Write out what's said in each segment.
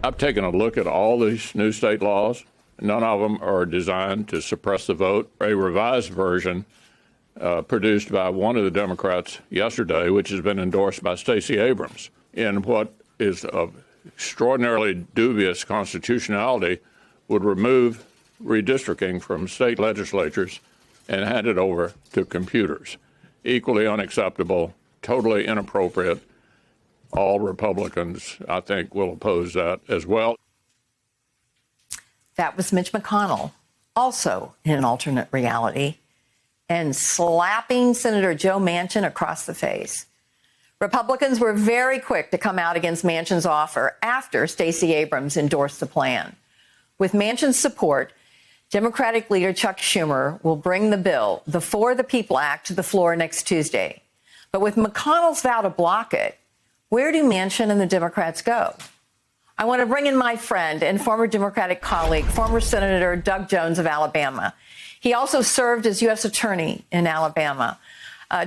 I've taken a look at all these new state laws. None of them are designed to suppress the vote. A revised version produced by one of the Democrats yesterday, which has been endorsed by Stacey Abrams, in what is of extraordinarily dubious constitutionality, would remove redistricting from state legislatures and hand it over to computers. Equally unacceptable, totally inappropriate. All Republicans, I think, will oppose that as well. That was Mitch McConnell, also in an alternate reality, and slapping Senator Joe Manchin across the face. Republicans were very quick to come out against Manchin's offer after Stacey Abrams endorsed the plan. With Manchin's support, Democratic leader Chuck Schumer will bring the bill, the For the People Act, to the floor next Tuesday. But with McConnell's vow to block it, where do Manchin and the Democrats go? I want to bring in my friend and former Democratic colleague, former Senator Doug Jones of Alabama. He also served as U.S. Attorney in Alabama.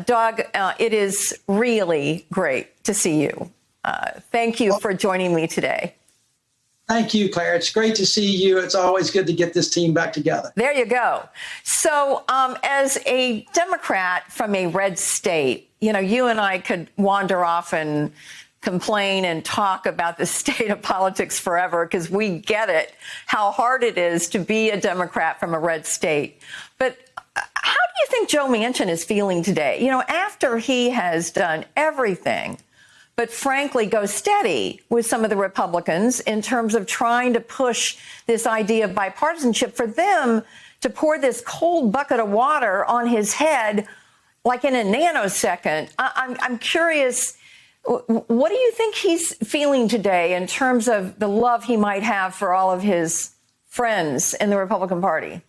Doug, it is really great to see you. Thank you for joining me today. Thank you, Claire. It's great to see you. It's always good to get this team back together. There you go. So as a Democrat from a red state, you know, you and I could wander off and complain and talk about the state of politics forever because we get it, how hard it is to be a Democrat from a red state. But how do you think Joe Manchin is feeling today? You know, after he has done everything but frankly go steady with some of the Republicans in terms of trying to push this idea of bipartisanship, for them to pour this cold bucket of water on his head like in a nanosecond. I'm curious, what do you think he's feeling today in terms of the love he might have for all of his friends in the Republican Party?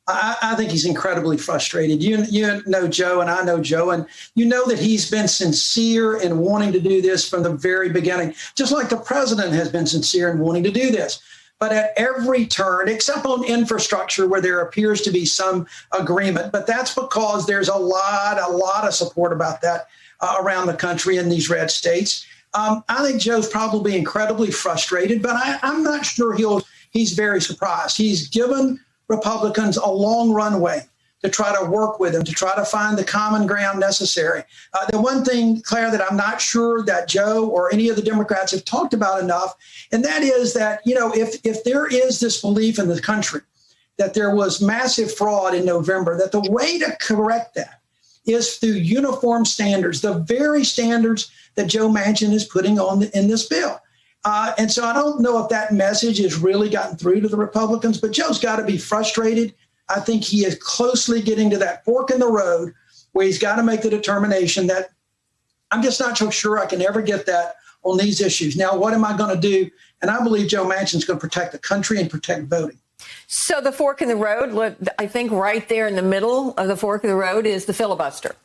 I think he's incredibly frustrated. You know Joe, and I know Joe, and you know that he's been sincere in wanting to do this from the very beginning, just like the president has been sincere in wanting to do this. But at every turn, except on infrastructure, where there appears to be some agreement, but that's because there's a lot of support about that around the country in these red states. I think Joe's probably incredibly frustrated, but I'm not sure he's very surprised. He's given Republicans a long runway to try to work with him, to try to find the common ground necessary. The one thing, Claire, that I'm not sure that Joe or any of the Democrats have talked about enough, and that is that, you know, if there is this belief in the country that there was massive fraud in November, that the way to correct that is through uniform standards, the very standards that Joe Manchin is putting on in this bill. And so I don't know if that message has really gotten through to the Republicans, but Joe's got to be frustrated. I think he is closely getting to that fork in the road where he's got to make the determination that I'm just not so sure I can ever get that on these issues. Now, what am I going to do? And I believe Joe Manchin's going to protect the country and protect voting. So the fork in the road, I think right there in the middle of the fork in the road is the filibuster.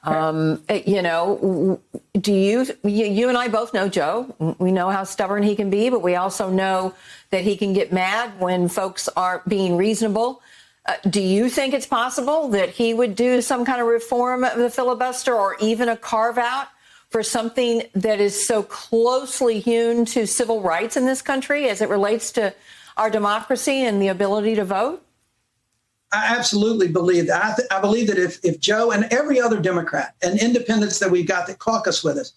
You know, you and I both know Joe. We know how stubborn he can be, but we also know that he can get mad when folks aren't being reasonable. Do you think it's possible that he would do some kind of reform of the filibuster, or even a carve out for something that is so closely hewn to civil rights in this country as it relates to our democracy and the ability to vote? I absolutely believe that. I believe that if Joe and every other Democrat and independents that we've got that caucus with us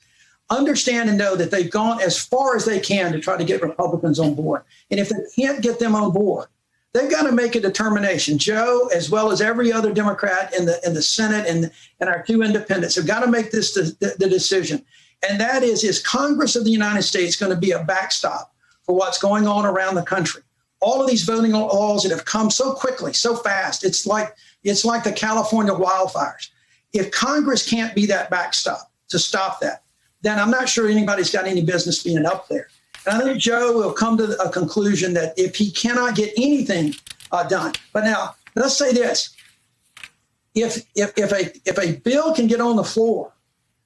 understand and know that they've gone as far as they can to try to get Republicans on board. And if they can't get them on board, they've got to make a determination. Joe, as well as every other Democrat in the Senate and our two independents, have got to make this the decision. And that is Congress of the United States going to be a backstop for what's going on around the country? All of these voting laws that have come so quickly, so fast, it's like the California wildfires. If Congress can't be that backstop to stop that, then I'm not sure anybody's got any business being up there. And I think Joe will come to a conclusion that if he cannot get anything done, but now let's say this: if a bill can get on the floor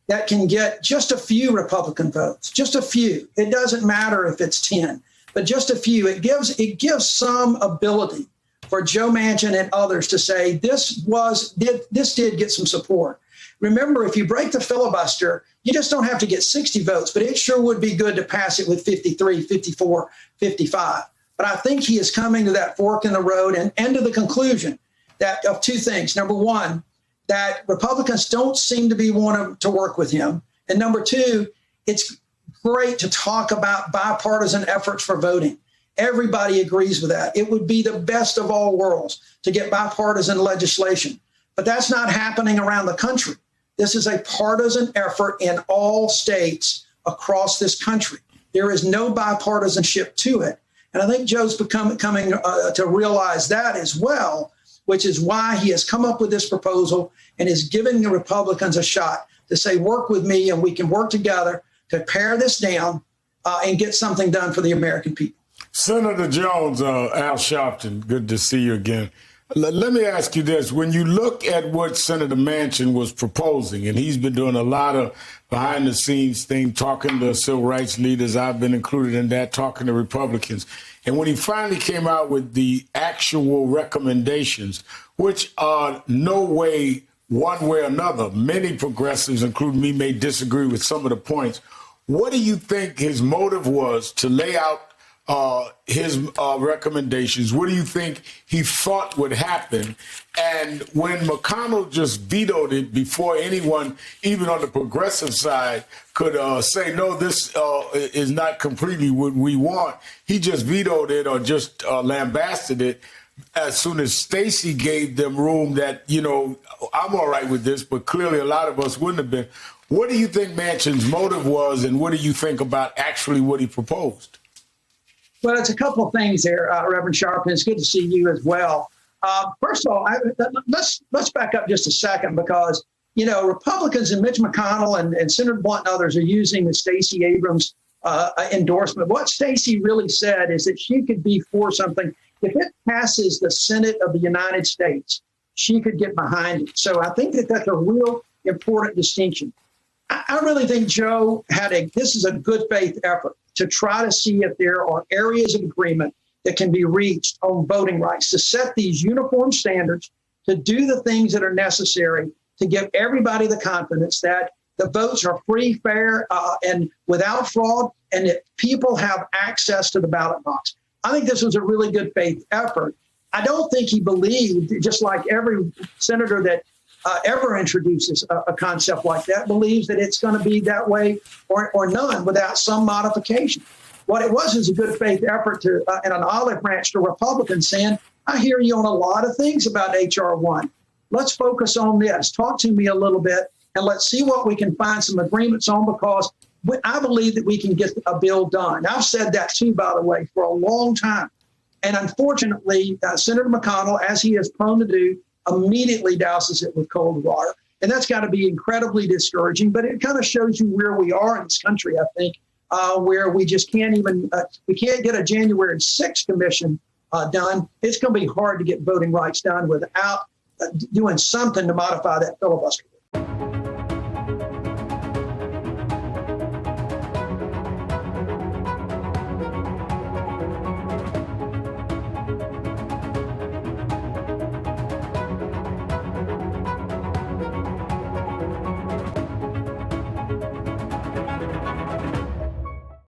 that can get just a few Republican votes, just a few, it doesn't matter if it's 10. But just a few, it gives some ability for Joe Manchin and others to say this did get some support. Remember, if you break the filibuster, you just don't have to get 60 votes, but it sure would be good to pass it with 53, 54, 55. But I think he is coming to that fork in the road and to the conclusion that of two things. Number one, that Republicans don't seem to be wanting to work with him. And number two, it's great to talk about bipartisan efforts for voting. Everybody agrees with that. It would be the best of all worlds to get bipartisan legislation. But that's not happening around the country. This is a partisan effort in all states across this country. There is no bipartisanship to it. And I think Joe's coming to realize that as well, which is why he has come up with this proposal and is giving the Republicans a shot to say, work with me and we can work together to pare this down and get something done for the American people. Senator Jones, Al Sharpton, good to see you again. Let me ask you this. When you look at what Senator Manchin was proposing, and he's been doing a lot of behind-the-scenes thing, talking to civil rights leaders, I've been included in that, talking to Republicans. And when he finally came out with the actual recommendations, which are no way, one way or another, many progressives, including me, may disagree with some of the points. What do you think his motive was to lay out his recommendations? What do you think he thought would happen? And when McConnell just vetoed it before anyone, even on the progressive side, could say, no, this is not completely what we want, he just vetoed it or just lambasted it as soon as Stacey gave them room that, you know, I'm all right with this, but clearly a lot of us wouldn't have been. What do you think Manchin's motive was, and what do you think about actually what he proposed? Well, it's a couple of things there, Reverend Sharpton. It's good to see you as well. First of all, let's back up just a second because, you know, Republicans and Mitch McConnell and Senator Blunt and others are using the Stacey Abrams endorsement. What Stacey really said is that she could be for something. If it passes the Senate of the United States, she could get behind it. So I think that that's a real important distinction. I really think Joe this is a good faith effort to try to see if there are areas of agreement that can be reached on voting rights, to set these uniform standards, to do the things that are necessary to give everybody the confidence that the votes are free, fair, and without fraud, and that people have access to the ballot box. I think this was a really good faith effort. I don't think he believed, just like every senator that ever introduces a concept like that, believes that it's going to be that way or none without some modification. What it was is a good faith effort to and an olive branch to Republicans saying, I hear you on a lot of things about H.R. 1. Let's focus on this. Talk to me a little bit, and let's see what we can find some agreements on, because I believe that we can get a bill done. I've said that too, by the way, for a long time. And unfortunately, Senator McConnell, as he is prone to do, immediately douses it with cold water. And that's got to be incredibly discouraging. But it kind of shows you where we are in this country, I think, where we just can't even we can't get a January 6th commission done. It's going to be hard to get voting rights done without doing something to modify that filibuster.